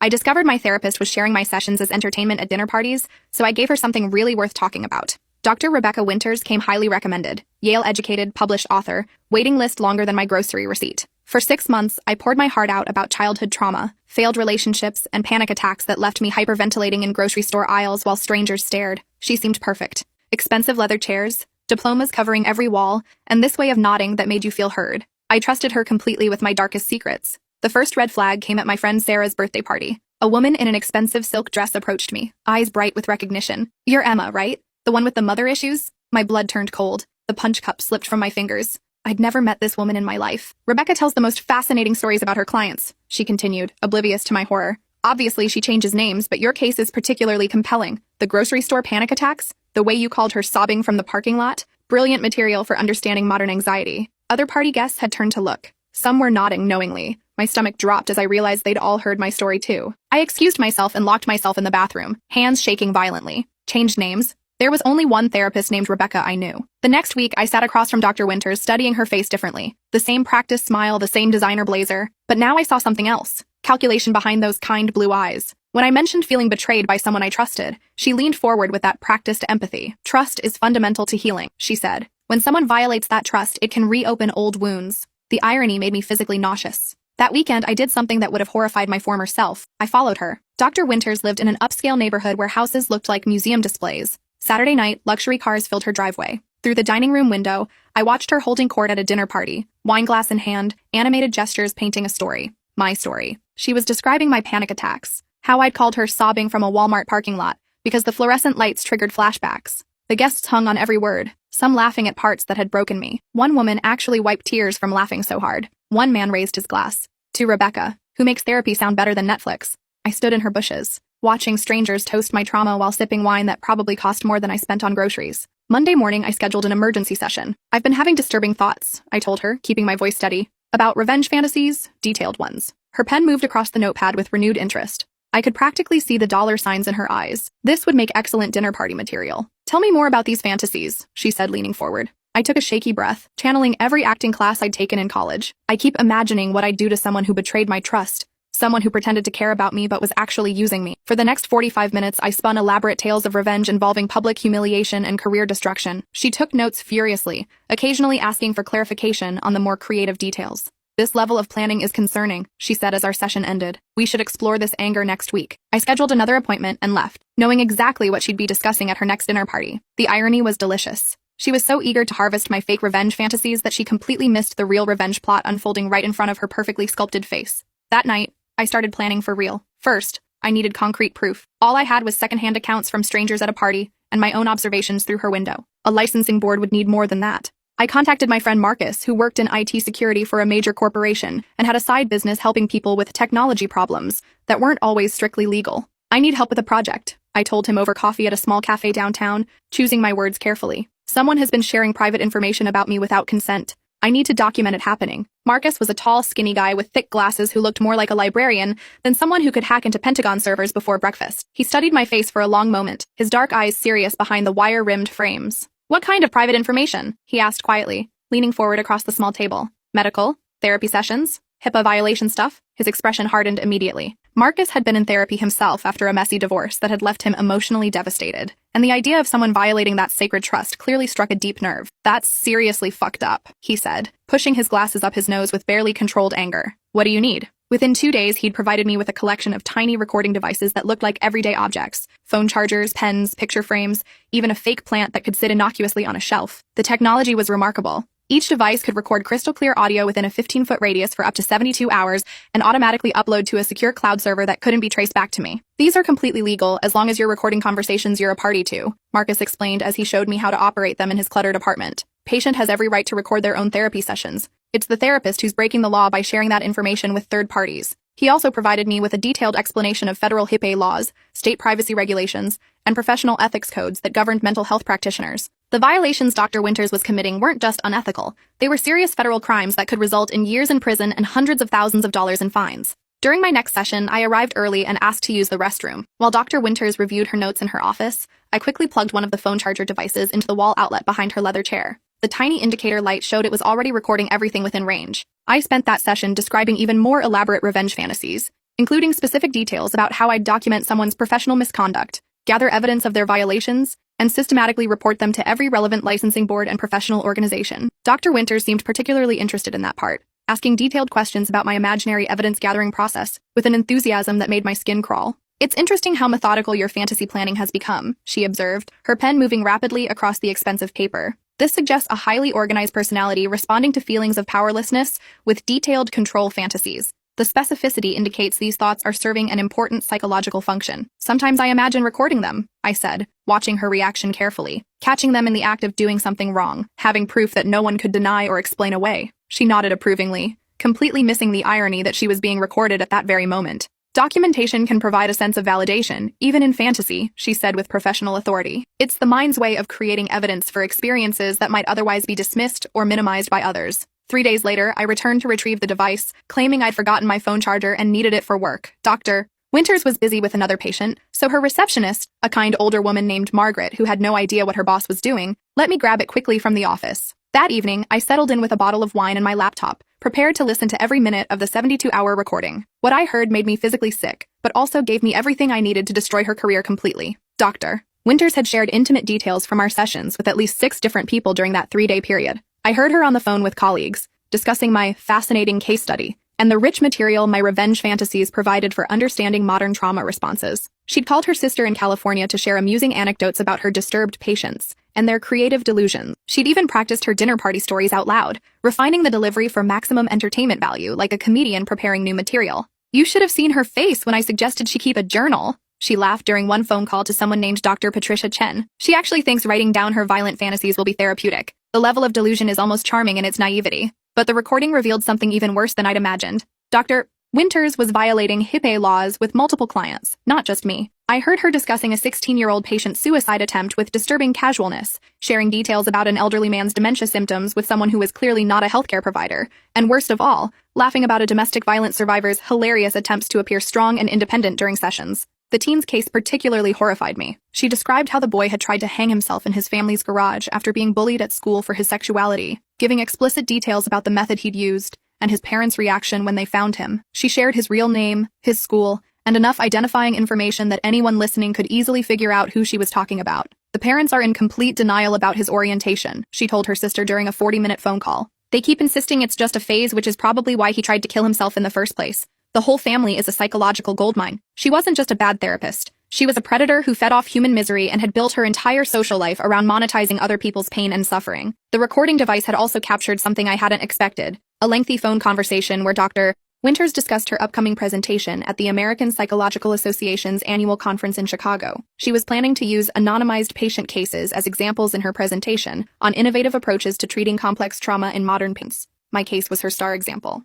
I discovered my therapist was sharing my sessions as entertainment at dinner parties, so I gave her something really worth talking about. Dr. Rebecca Winters came highly recommended, Yale-educated, published author, waiting list longer than my grocery receipt. For 6 months, I poured my heart out about childhood trauma, failed relationships, and panic attacks that left me hyperventilating in grocery store aisles while strangers stared. She seemed perfect. Expensive leather chairs, diplomas covering every wall, and this way of nodding that made you feel heard. I trusted her completely with my darkest secrets. The first red flag came at my friend Sarah's birthday party. A woman in an expensive silk dress approached me, eyes bright with recognition. "You're Emma, right? The one with the mother issues?" My blood turned cold. The punch cup slipped from my fingers. I'd never met this woman in my life. "Rebecca tells the most fascinating stories about her clients," she continued, oblivious to my horror. "Obviously, she changes names, but your case is particularly compelling. The grocery store panic attacks? The way you called her sobbing from the parking lot? Brilliant material for understanding modern anxiety." Other party guests had turned to look. Some were nodding knowingly. My stomach dropped as I realized they'd all heard my story too. I excused myself and locked myself in the bathroom, hands shaking violently. Changed names. There was only one therapist named Rebecca I knew. The next week, I sat across from Dr. Winters, studying her face differently. The same practice smile, the same designer blazer. But now I saw something else. Calculation behind those kind blue eyes. When I mentioned feeling betrayed by someone I trusted, she leaned forward with that practiced empathy. "Trust is fundamental to healing," she said. "When someone violates that trust, it can reopen old wounds." The irony made me physically nauseous. That weekend, I did something that would have horrified my former self. I followed her. Dr. Winters lived in an upscale neighborhood where houses looked like museum displays. Saturday night, luxury cars filled her driveway. Through the dining room window, I watched her holding court at a dinner party, wine glass in hand, animated gestures painting a story. My story. She was describing my panic attacks, how I'd called her sobbing from a Walmart parking lot, because the fluorescent lights triggered flashbacks. The guests hung on every word, some laughing at parts that had broken me. One woman actually wiped tears from laughing so hard. One man raised his glass. To Rebecca, who makes therapy sound better than Netflix. I stood in her bushes, watching strangers toast my trauma while sipping wine that probably cost more than I spent on groceries. Monday morning, I scheduled an emergency session. "I've been having disturbing thoughts," I told her, keeping my voice steady. "About revenge fantasies, detailed ones." Her pen moved across the notepad with renewed interest. I could practically see the dollar signs in her eyes. This would make excellent dinner party material. "Tell me more about these fantasies," she said, leaning forward. I took a shaky breath, channeling every acting class I'd taken in college. I keep imagining what I'd do to someone who betrayed my trust, someone who pretended to care about me but was actually using me. For the next 45 minutes, I spun elaborate tales of revenge involving public humiliation and career destruction. She took notes furiously, occasionally asking for clarification on the more creative details. "This level of planning is concerning," she said as our session ended. "We should explore this anger next week." I scheduled another appointment and left, knowing exactly what she'd be discussing at her next dinner party. The irony was delicious. She was so eager to harvest my fake revenge fantasies that she completely missed the real revenge plot unfolding right in front of her perfectly sculpted face. That night, I started planning for real. First, I needed concrete proof. All I had was secondhand accounts from strangers at a party and my own observations through her window. A licensing board would need more than that. I contacted my friend Marcus, who worked in IT security for a major corporation and had a side business helping people with technology problems that weren't always strictly legal. "I need help with a project," I told him over coffee at a small cafe downtown, choosing my words carefully. "Someone has been sharing private information about me without consent. I need to document it happening." Marcus was a tall, skinny guy with thick glasses who looked more like a librarian than someone who could hack into Pentagon servers before breakfast. He studied my face for a long moment, his dark eyes serious behind the wire-rimmed frames. "What kind of private information?" he asked quietly, leaning forward across the small table. "Medical? Therapy sessions? HIPAA violation stuff?" His expression hardened immediately. Marcus had been in therapy himself after a messy divorce that had left him emotionally devastated, and the idea of someone violating that sacred trust clearly struck a deep nerve. "That's seriously fucked up," he said, pushing his glasses up his nose with barely controlled anger. "What do you need?" Within 2 days, he'd provided me with a collection of tiny recording devices that looked like everyday objects. Phone chargers, pens, picture frames, even a fake plant that could sit innocuously on a shelf. The technology was remarkable. Each device could record crystal-clear audio within a 15-foot radius for up to 72 hours and automatically upload to a secure cloud server that couldn't be traced back to me. "These are completely legal as long as you're recording conversations you're a party to," Marcus explained as he showed me how to operate them in his cluttered apartment. "Patient has every right to record their own therapy sessions. It's the therapist who's breaking the law by sharing that information with third parties." He also provided me with a detailed explanation of federal HIPAA laws, state privacy regulations, and professional ethics codes that governed mental health practitioners. The violations Dr. Winters was committing weren't just unethical, they were serious federal crimes that could result in years in prison and hundreds of thousands of dollars in fines. During my next session, I arrived early and asked to use the restroom. While Dr. Winters reviewed her notes in her office, I quickly plugged one of the phone charger devices into the wall outlet behind her leather chair. The tiny indicator light showed it was already recording everything within range. I spent that session describing even more elaborate revenge fantasies, including specific details about how I'd document someone's professional misconduct, gather evidence of their violations, and systematically report them to every relevant licensing board and professional organization. Dr. Winters seemed particularly interested in that part, asking detailed questions about my imaginary evidence-gathering process with an enthusiasm that made my skin crawl. "It's interesting how methodical your fantasy planning has become," she observed, her pen moving rapidly across the expensive paper. "This suggests a highly organized personality responding to feelings of powerlessness with detailed control fantasies. The specificity indicates these thoughts are serving an important psychological function. Sometimes I imagine recording them," I said, watching her reaction carefully, "catching them in the act of doing something wrong, having proof that no one could deny or explain away." She nodded approvingly, completely missing the irony that she was being recorded at that very moment. "Documentation can provide a sense of validation, even in fantasy," she said with professional authority. "It's the mind's way of creating evidence for experiences that might otherwise be dismissed or minimized by others." 3 days later, I returned to retrieve the device, claiming I'd forgotten my phone charger and needed it for work. Dr. Winters was busy with another patient, so her receptionist, a kind older woman named Margaret who had no idea what her boss was doing, let me grab it quickly from the office. That evening, I settled in with a bottle of wine and my laptop, prepared to listen to every minute of the 72-hour recording. What I heard made me physically sick, but also gave me everything I needed to destroy her career completely. Dr. Winters had shared intimate details from our sessions with at least 6 different people during that 3-day period. I heard her on the phone with colleagues, discussing my fascinating case study and the rich material my revenge fantasies provided for understanding modern trauma responses. She'd called her sister in California to share amusing anecdotes about her disturbed patients and their creative delusions. She'd even practiced her dinner party stories out loud, refining the delivery for maximum entertainment value like a comedian preparing new material. "You should have seen her face when I suggested she keep a journal." She laughed during one phone call to someone named Dr. Patricia Chen. "She actually thinks writing down her violent fantasies will be therapeutic. The level of delusion is almost charming in its naivety." But the recording revealed something even worse than I'd imagined. Dr. Winters was violating HIPAA laws with multiple clients, not just me. I heard her discussing a 16-year-old patient's suicide attempt with disturbing casualness, sharing details about an elderly man's dementia symptoms with someone who was clearly not a healthcare provider, and worst of all, laughing about a domestic violence survivor's hilarious attempts to appear strong and independent during sessions. The teen's case particularly horrified me. She described how the boy had tried to hang himself in his family's garage after being bullied at school for his sexuality, giving explicit details about the method he'd used and his parents' reaction when they found him. She shared his real name, his school, and enough identifying information that anyone listening could easily figure out who she was talking about. "The parents are in complete denial about his orientation," she told her sister during a 40-minute phone call. "They keep insisting it's just a phase, which is probably why he tried to kill himself in the first place. The whole family is a psychological goldmine. She wasn't just a bad therapist. She was a predator who fed off human misery and had built her entire social life around monetizing other people's pain and suffering." The recording device had also captured something I hadn't expected, a lengthy phone conversation where Dr. Winters discussed her upcoming presentation at the American Psychological Association's annual conference in Chicago. She was planning to use anonymized patient cases as examples in her presentation on innovative approaches to treating complex trauma in modern patients. My case was her star example.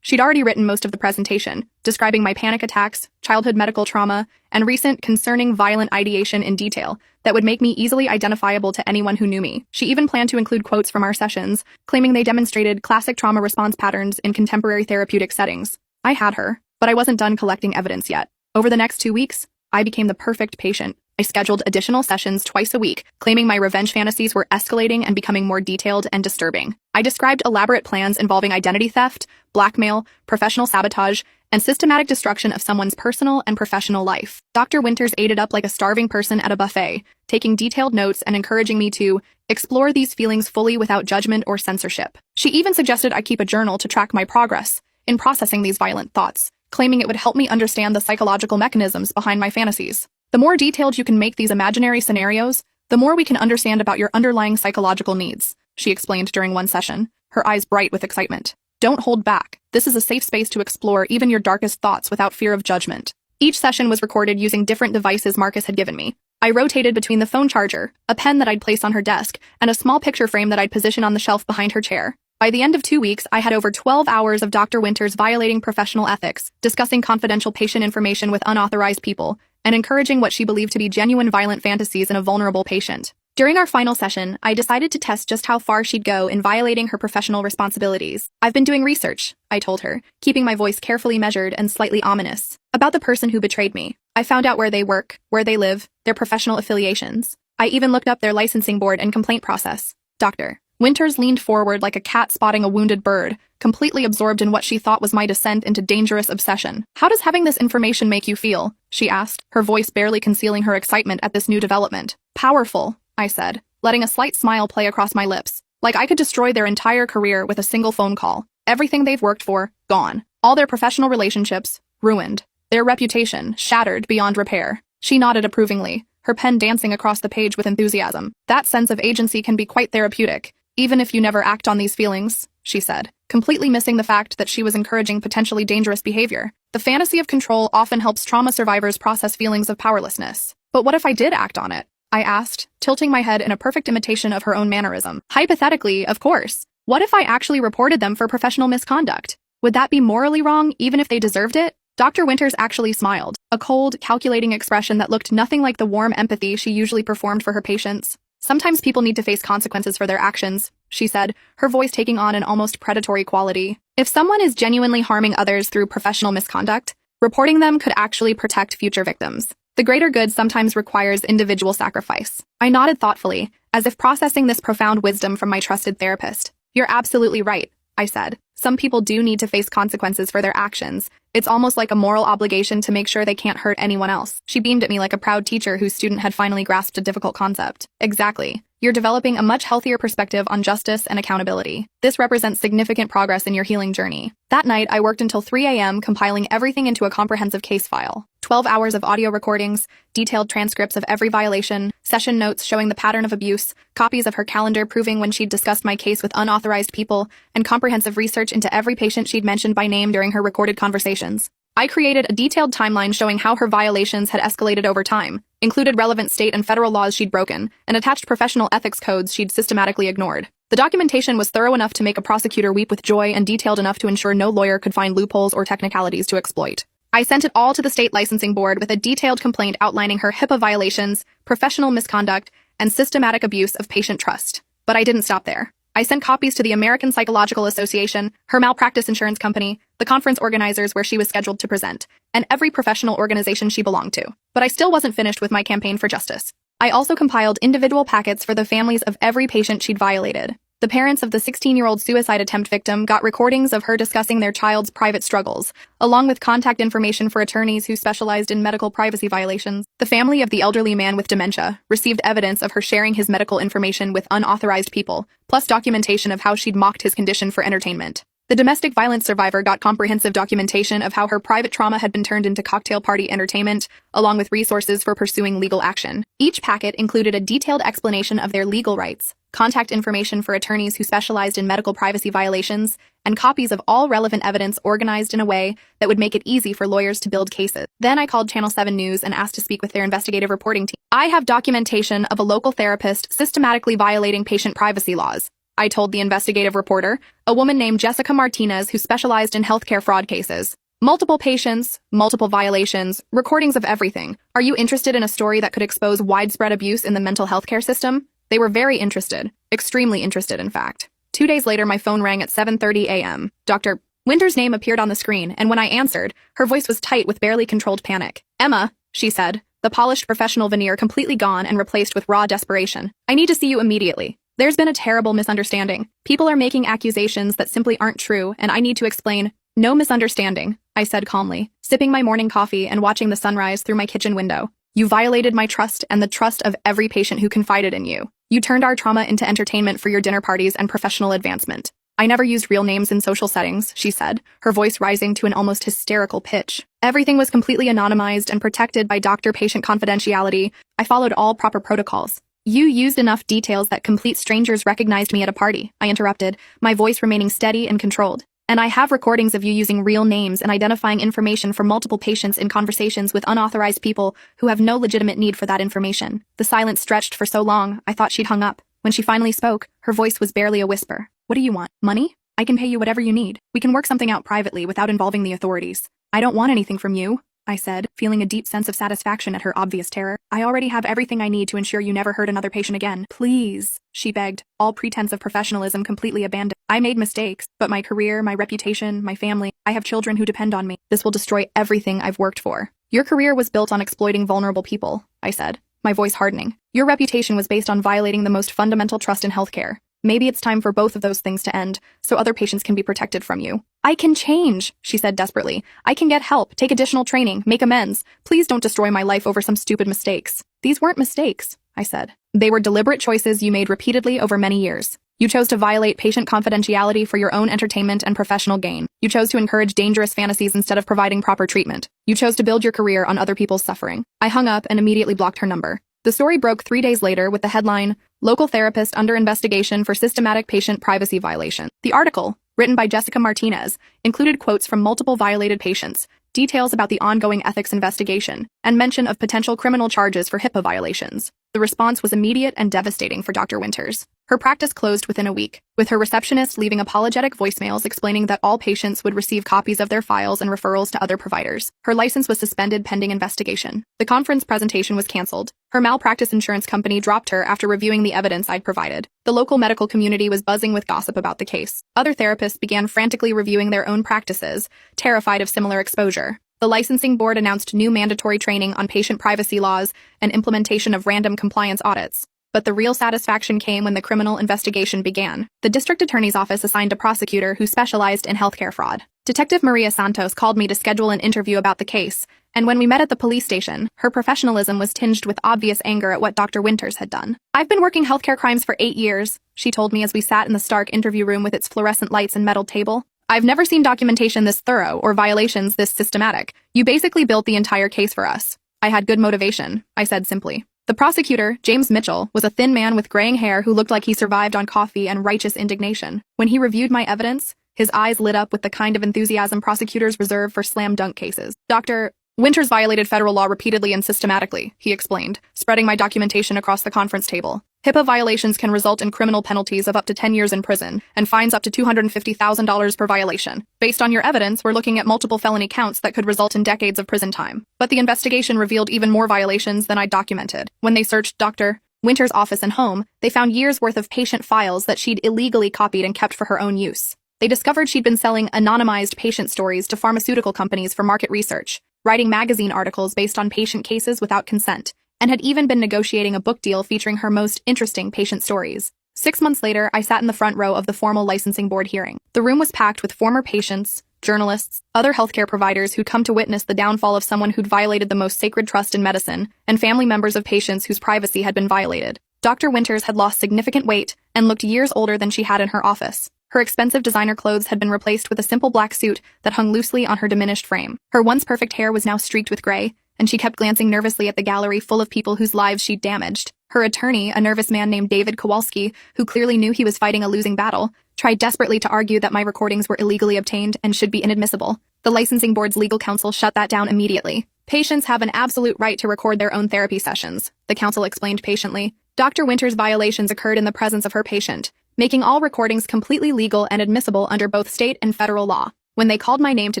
She'd already written most of the presentation, describing my panic attacks, childhood medical trauma, and recent concerning violent ideation in detail that would make me easily identifiable to anyone who knew me. She even planned to include quotes from our sessions, claiming they demonstrated classic trauma response patterns in contemporary therapeutic settings. I had her, but I wasn't done collecting evidence yet. Over the next 2 weeks, I became the perfect patient. I scheduled additional sessions twice a week, claiming my revenge fantasies were escalating and becoming more detailed and disturbing. I described elaborate plans involving identity theft, blackmail, professional sabotage, and systematic destruction of someone's personal and professional life. Dr. Winters ate it up like a starving person at a buffet, taking detailed notes and encouraging me to explore these feelings fully without judgment or censorship. She even suggested I keep a journal to track my progress in processing these violent thoughts, claiming it would help me understand the psychological mechanisms behind my fantasies. "The more detailed you can make these imaginary scenarios, the more we can understand about your underlying psychological needs," she explained during one session, her eyes bright with excitement. "Don't hold back. This is a safe space to explore even your darkest thoughts without fear of judgment." Each session was recorded using different devices Marcus had given me. I rotated between the phone charger, a pen that I'd place on her desk, and a small picture frame that I'd position on the shelf behind her chair. By the end of 2 weeks, I had over 12 hours of Dr. Winters violating professional ethics, discussing confidential patient information with unauthorized people, and encouraging what she believed to be genuine violent fantasies in a vulnerable patient. During our final session, I decided to test just how far she'd go in violating her professional responsibilities. "I've been doing research," I told her, keeping my voice carefully measured and slightly ominous, "about the person who betrayed me. I found out where they work, where they live, their professional affiliations. I even looked up their licensing board and complaint process." Dr. Winters leaned forward like a cat spotting a wounded bird, completely absorbed in what she thought was my descent into dangerous obsession. "How does having this information make you feel?" she asked, her voice barely concealing her excitement at this new development. "Powerful," I said, letting a slight smile play across my lips. "Like I could destroy their entire career with a single phone call. Everything they've worked for, gone. All their professional relationships, ruined. Their reputation, shattered beyond repair." She nodded approvingly, her pen dancing across the page with enthusiasm. "That sense of agency can be quite therapeutic, even if you never act on these feelings," she said, completely missing the fact that she was encouraging potentially dangerous behavior. "The fantasy of control often helps trauma survivors process feelings of powerlessness. But what if I did act on it?" I asked, tilting my head in a perfect imitation of her own mannerism. "Hypothetically, of course. What if I actually reported them for professional misconduct? Would that be morally wrong, even if they deserved it?" Dr. Winters actually smiled, a cold, calculating expression that looked nothing like the warm empathy she usually performed for her patients. "Sometimes people need to face consequences for their actions," she said, her voice taking on an almost predatory quality. "If someone is genuinely harming others through professional misconduct, reporting them could actually protect future victims. The greater good sometimes requires individual sacrifice." I nodded thoughtfully, as if processing this profound wisdom from my trusted therapist. "You're absolutely right," I said. "Some people do need to face consequences for their actions. It's almost like a moral obligation to make sure they can't hurt anyone else." She beamed at me like a proud teacher whose student had finally grasped a difficult concept. "Exactly. You're developing a much healthier perspective on justice and accountability. This represents significant progress in your healing journey." That night, I worked until 3 a.m. compiling everything into a comprehensive case file. 12 hours of audio recordings, detailed transcripts of every violation, session notes showing the pattern of abuse, copies of her calendar proving when she'd discussed my case with unauthorized people, and comprehensive research into every patient she'd mentioned by name during her recorded conversations. I created a detailed timeline showing how her violations had escalated over time, included relevant state and federal laws she'd broken, and attached professional ethics codes she'd systematically ignored. The documentation was thorough enough to make a prosecutor weep with joy and detailed enough to ensure no lawyer could find loopholes or technicalities to exploit. I sent it all to the state licensing board with a detailed complaint outlining her HIPAA violations, professional misconduct, and systematic abuse of patient trust. But I didn't stop there. I sent copies to the American Psychological Association, her malpractice insurance company, the conference organizers where she was scheduled to present, and every professional organization she belonged to. But I still wasn't finished with my campaign for justice. I also compiled individual packets for the families of every patient she'd violated. The parents of the 16-year-old suicide attempt victim got recordings of her discussing their child's private struggles, along with contact information for attorneys who specialized in medical privacy violations. The family of the elderly man with dementia received evidence of her sharing his medical information with unauthorized people, plus documentation of how she'd mocked his condition for entertainment. The domestic violence survivor got comprehensive documentation of how her private trauma had been turned into cocktail party entertainment, along with resources for pursuing legal action. Each packet included a detailed explanation of their legal rights, contact information for attorneys who specialized in medical privacy violations, and copies of all relevant evidence organized in a way that would make it easy for lawyers to build cases. Then I called Channel 7 News and asked to speak with their investigative reporting team. "I have documentation of a local therapist systematically violating patient privacy laws," I told the investigative reporter, a woman named Jessica Martinez who specialized in healthcare fraud cases. "Multiple patients, multiple violations, recordings of everything. Are you interested in a story that could expose widespread abuse in the mental health care system?" They were very interested, extremely interested, in fact. 2 days later, my phone rang at 7:30 a.m. Dr. Winters' name appeared on the screen, and when I answered, her voice was tight with barely controlled panic. "Emma," she said, the polished professional veneer completely gone and replaced with raw desperation. "I need to see you immediately. There's been a terrible misunderstanding. People are making accusations that simply aren't true, and I need to explain." "No misunderstanding," I said calmly, sipping my morning coffee and watching the sunrise through my kitchen window. "You violated my trust and the trust of every patient who confided in you. You turned our trauma into entertainment for your dinner parties and professional advancement." "I never used real names in social settings," she said, her voice rising to an almost hysterical pitch. "Everything was completely anonymized and protected by doctor-patient confidentiality. I followed all proper protocols." "You used enough details that complete strangers recognized me at a party," I interrupted, my voice remaining steady and controlled. "And I have recordings of you using real names and identifying information for multiple patients in conversations with unauthorized people who have no legitimate need for that information." The silence stretched for so long, I thought she'd hung up. When she finally spoke, her voice was barely a whisper. "What do you want? Money? I can pay you whatever you need. We can work something out privately without involving the authorities." "I don't want anything from you," I said, feeling a deep sense of satisfaction at her obvious terror. "I already have everything I need to ensure you never hurt another patient again." "Please," she begged, all pretense of professionalism completely abandoned. "I made mistakes, but my career, my reputation, my family, I have children who depend on me. This will destroy everything I've worked for." "Your career was built on exploiting vulnerable people," I said, my voice hardening. "Your reputation was based on violating the most fundamental trust in healthcare. Maybe it's time for both of those things to end, so other patients can be protected from you. I can change, she said desperately. I can get help, take additional training, make amends. Please don't destroy my life over some stupid mistakes. These weren't mistakes, I said. They were deliberate choices you made repeatedly over many years. You chose to violate patient confidentiality for your own entertainment and professional gain. You chose to encourage dangerous fantasies instead of providing proper treatment. You chose to build your career on other people's suffering. I hung up and immediately blocked her number. The story broke 3 days later with the headline, "Local Therapist Under Investigation for Systematic Patient Privacy Violation." The article, written by Jessica Martinez, included quotes from multiple violated patients, details about the ongoing ethics investigation, and mention of potential criminal charges for HIPAA violations. The response was immediate and devastating for Dr. Winters. Her practice closed within a week, with her receptionist leaving apologetic voicemails explaining that all patients would receive copies of their files and referrals to other providers. Her license was suspended pending investigation. The conference presentation was canceled. Her malpractice insurance company dropped her after reviewing the evidence I'd provided. The local medical community was buzzing with gossip about the case. Other therapists began frantically reviewing their own practices, terrified of similar exposure. The licensing board announced new mandatory training on patient privacy laws and implementation of random compliance audits. But the real satisfaction came when the criminal investigation began. The district attorney's office assigned a prosecutor who specialized in healthcare fraud. Detective Maria Santos called me to schedule an interview about the case, and when we met at the police station, her professionalism was tinged with obvious anger at what Dr. Winters had done. "I've been working healthcare crimes for 8 years, she told me as we sat in the stark interview room with its fluorescent lights and metal table. "I've never seen documentation this thorough or violations this systematic. You basically built the entire case for us." "I had good motivation," I said simply. The prosecutor, James Mitchell, was a thin man with graying hair who looked like he survived on coffee and righteous indignation. When he reviewed my evidence, his eyes lit up with the kind of enthusiasm prosecutors reserve for slam dunk cases. "Dr. Winters violated federal law repeatedly and systematically," he explained, spreading my documentation across the conference table. "HIPAA violations can result in criminal penalties of up to 10 years in prison and fines up to $250,000 per violation. Based on your evidence, we're looking at multiple felony counts that could result in decades of prison time." But the investigation revealed even more violations than I documented. When they searched Dr. Winters' office and home, they found years' worth of patient files that she'd illegally copied and kept for her own use. They discovered she'd been selling anonymized patient stories to pharmaceutical companies for market research, writing magazine articles based on patient cases without consent, and had even been negotiating a book deal featuring her most interesting patient stories. 6 months later, I sat in the front row of the formal licensing board hearing. The room was packed with former patients, journalists, other healthcare providers who'd come to witness the downfall of someone who'd violated the most sacred trust in medicine, and family members of patients whose privacy had been violated. Dr. Winters had lost significant weight and looked years older than she had in her office. Her expensive designer clothes had been replaced with a simple black suit that hung loosely on her diminished frame. Her once perfect hair was now streaked with gray, and she kept glancing nervously at the gallery full of people whose lives she'd damaged. Her attorney, a nervous man named David Kowalski, who clearly knew he was fighting a losing battle, tried desperately to argue that my recordings were illegally obtained and should be inadmissible. The licensing board's legal counsel shut that down immediately. "Patients have an absolute right to record their own therapy sessions," the counsel explained patiently. Dr. Winters' violations occurred in the presence of her patient, making all recordings completely legal and admissible under both state and federal law. When they called my name to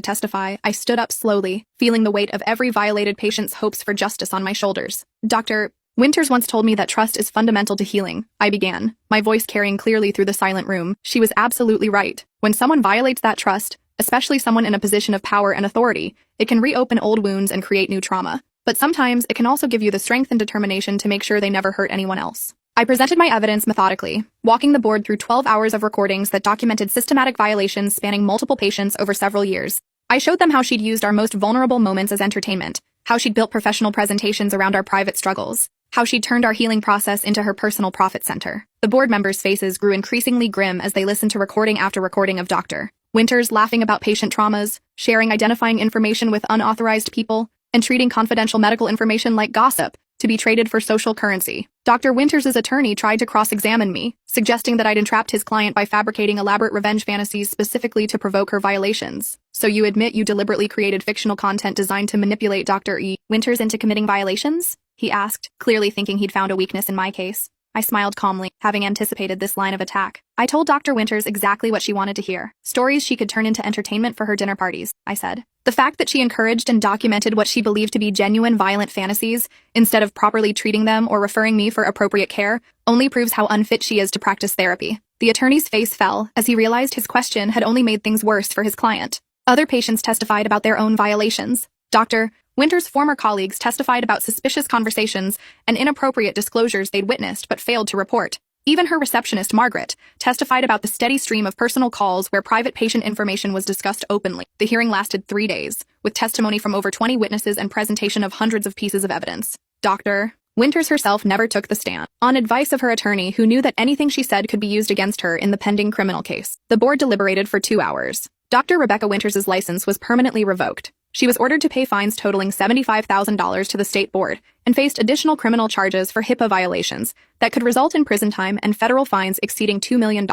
testify, I stood up slowly, feeling the weight of every violated patient's hopes for justice on my shoulders. "Dr. Winters once told me that trust is fundamental to healing," I began, my voice carrying clearly through the silent room. She was absolutely right. When someone violates that trust, especially someone in a position of power and authority, it can reopen old wounds and create new trauma. But sometimes it can also give you the strength and determination to make sure they never hurt anyone else. I presented my evidence methodically, walking the board through 12 hours of recordings that documented systematic violations spanning multiple patients over several years. I showed them how she'd used our most vulnerable moments as entertainment, how she'd built professional presentations around our private struggles, how she'd turned our healing process into her personal profit center. The board members' faces grew increasingly grim as they listened to recording after recording of Dr. Winters laughing about patient traumas, sharing identifying information with unauthorized people, and treating confidential medical information like gossip to be traded for social currency. Dr. Winters' attorney tried to cross-examine me, suggesting that I'd entrapped his client by fabricating elaborate revenge fantasies specifically to provoke her violations. "So you admit you deliberately created fictional content designed to manipulate Dr. Winters into committing violations?" he asked, clearly thinking he'd found a weakness in my case. I smiled calmly, having anticipated this line of attack. "I told Dr. Winters exactly what she wanted to hear. Stories she could turn into entertainment for her dinner parties," I said. The fact that she encouraged and documented what she believed to be genuine violent fantasies, instead of properly treating them or referring me for appropriate care, only proves how unfit she is to practice therapy. The attorney's face fell as he realized his question had only made things worse for his client. Other patients testified about their own violations. Dr. Winters' former colleagues testified about suspicious conversations and inappropriate disclosures they'd witnessed but failed to report. Even her receptionist, Margaret, testified about the steady stream of personal calls where private patient information was discussed openly. The hearing lasted 3 days, with testimony from over 20 witnesses and presentation of hundreds of pieces of evidence. Dr. Winters herself never took the stand. On advice of her attorney, who knew that anything she said could be used against her in the pending criminal case, the board deliberated for 2 hours. Dr. Rebecca Winters' license was permanently revoked. She was ordered to pay fines totaling $75,000 to the state board and faced additional criminal charges for HIPAA violations that could result in prison time and federal fines exceeding $2 million.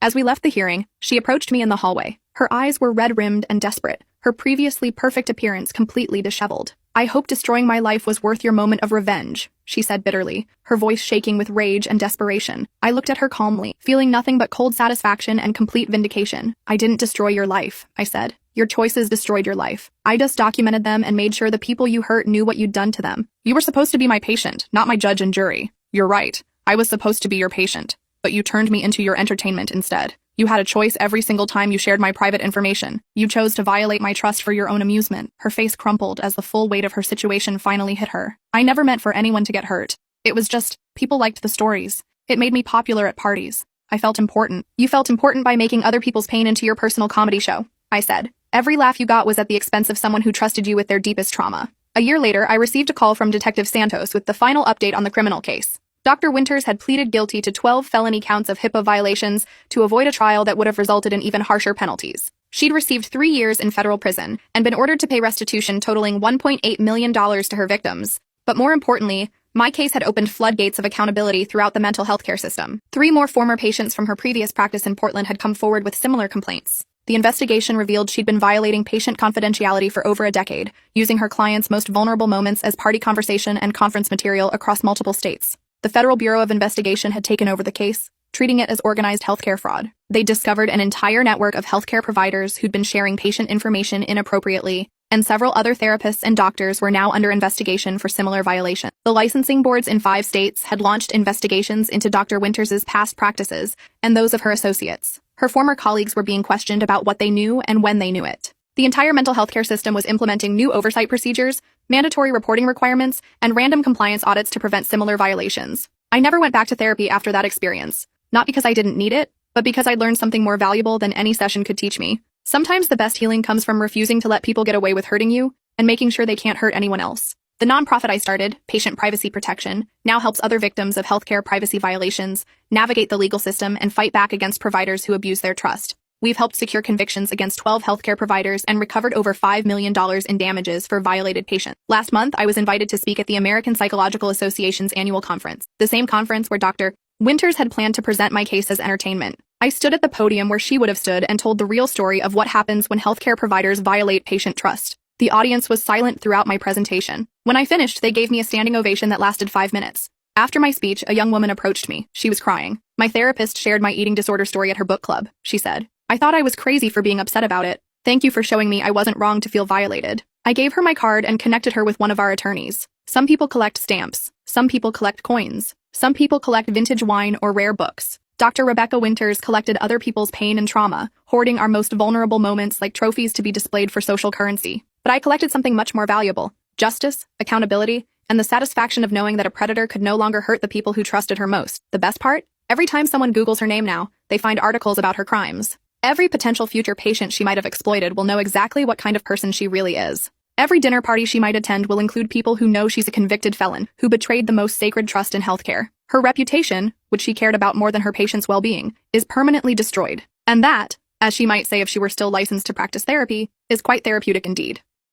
As we left the hearing, she approached me in the hallway. Her eyes were red-rimmed and desperate, her previously perfect appearance completely disheveled. "I hope destroying my life was worth your moment of revenge," she said bitterly, her voice shaking with rage and desperation. I looked at her calmly, feeling nothing but cold satisfaction and complete vindication. "I didn't destroy your life," I said. "Your choices destroyed your life. I just documented them and made sure the people you hurt knew what you'd done to them. You were supposed to be my patient, not my judge and jury. You're right. I was supposed to be your patient, but you turned me into your entertainment instead. You had a choice every single time you shared my private information. You chose to violate my trust for your own amusement." Her face crumpled as the full weight of her situation finally hit her. "I never meant for anyone to get hurt. It was just, people liked the stories. It made me popular at parties. I felt important." "You felt important by making other people's pain into your personal comedy show," I said. "Every laugh you got was at the expense of someone who trusted you with their deepest trauma." A year later, I received a call from Detective Santos with the final update on the criminal case. Dr. Winters had pleaded guilty to 12 felony counts of HIPAA violations to avoid a trial that would have resulted in even harsher penalties. She'd received 3 years in federal prison and been ordered to pay restitution totaling $1.8 million to her victims. But more importantly, my case had opened floodgates of accountability throughout the mental health care system. 3 more former patients from her previous practice in Portland had come forward with similar complaints. The investigation revealed she'd been violating patient confidentiality for over a decade, using her clients' most vulnerable moments as party conversation and conference material across multiple states. The Federal Bureau of Investigation had taken over the case, treating it as organized healthcare fraud. They discovered an entire network of healthcare providers who'd been sharing patient information inappropriately, and several other therapists and doctors were now under investigation for similar violations. The licensing boards in 5 states had launched investigations into Dr. Winters' past practices and those of her associates. Her former colleagues were being questioned about what they knew and when they knew it. The entire mental health care system was implementing new oversight procedures, mandatory reporting requirements, and random compliance audits to prevent similar violations. I never went back to therapy after that experience, not because I didn't need it, but because I learned something more valuable than any session could teach me. Sometimes the best healing comes from refusing to let people get away with hurting you and making sure they can't hurt anyone else. The nonprofit I started, Patient Privacy Protection, now helps other victims of healthcare privacy violations navigate the legal system and fight back against providers who abuse their trust. We've helped secure convictions against 12 healthcare providers and recovered over $5 million in damages for violated patients. Last month, I was invited to speak at the American Psychological Association's annual conference, the same conference where Dr. Winters had planned to present my case as entertainment. I stood at the podium where she would have stood and told the real story of what happens when healthcare providers violate patient trust. The audience was silent throughout my presentation. When I finished, they gave me a standing ovation that lasted 5 minutes. After my speech, a young woman approached me. She was crying. "My therapist shared my eating disorder story at her book club," she said. "I thought I was crazy for being upset about it. Thank you for showing me I wasn't wrong to feel violated." I gave her my card and connected her with one of our attorneys. Some people collect stamps. Some people collect coins. Some people collect vintage wine or rare books. Dr. Rebecca Winters collected other people's pain and trauma, hoarding our most vulnerable moments like trophies to be displayed for social currency. But I collected something much more valuable: justice, accountability, and the satisfaction of knowing that a predator could no longer hurt the people who trusted her most. The best part? Every time someone Googles her name now, they find articles about her crimes. Every potential future patient she might have exploited will know exactly what kind of person she really is. Every dinner party she might attend will include people who know she's a convicted felon who betrayed the most sacred trust in healthcare. Her reputation, which she cared about more than her patients' well-being, is permanently destroyed. And that, as she might say if she were still licensed to practice therapy, is quite therapeutic indeed.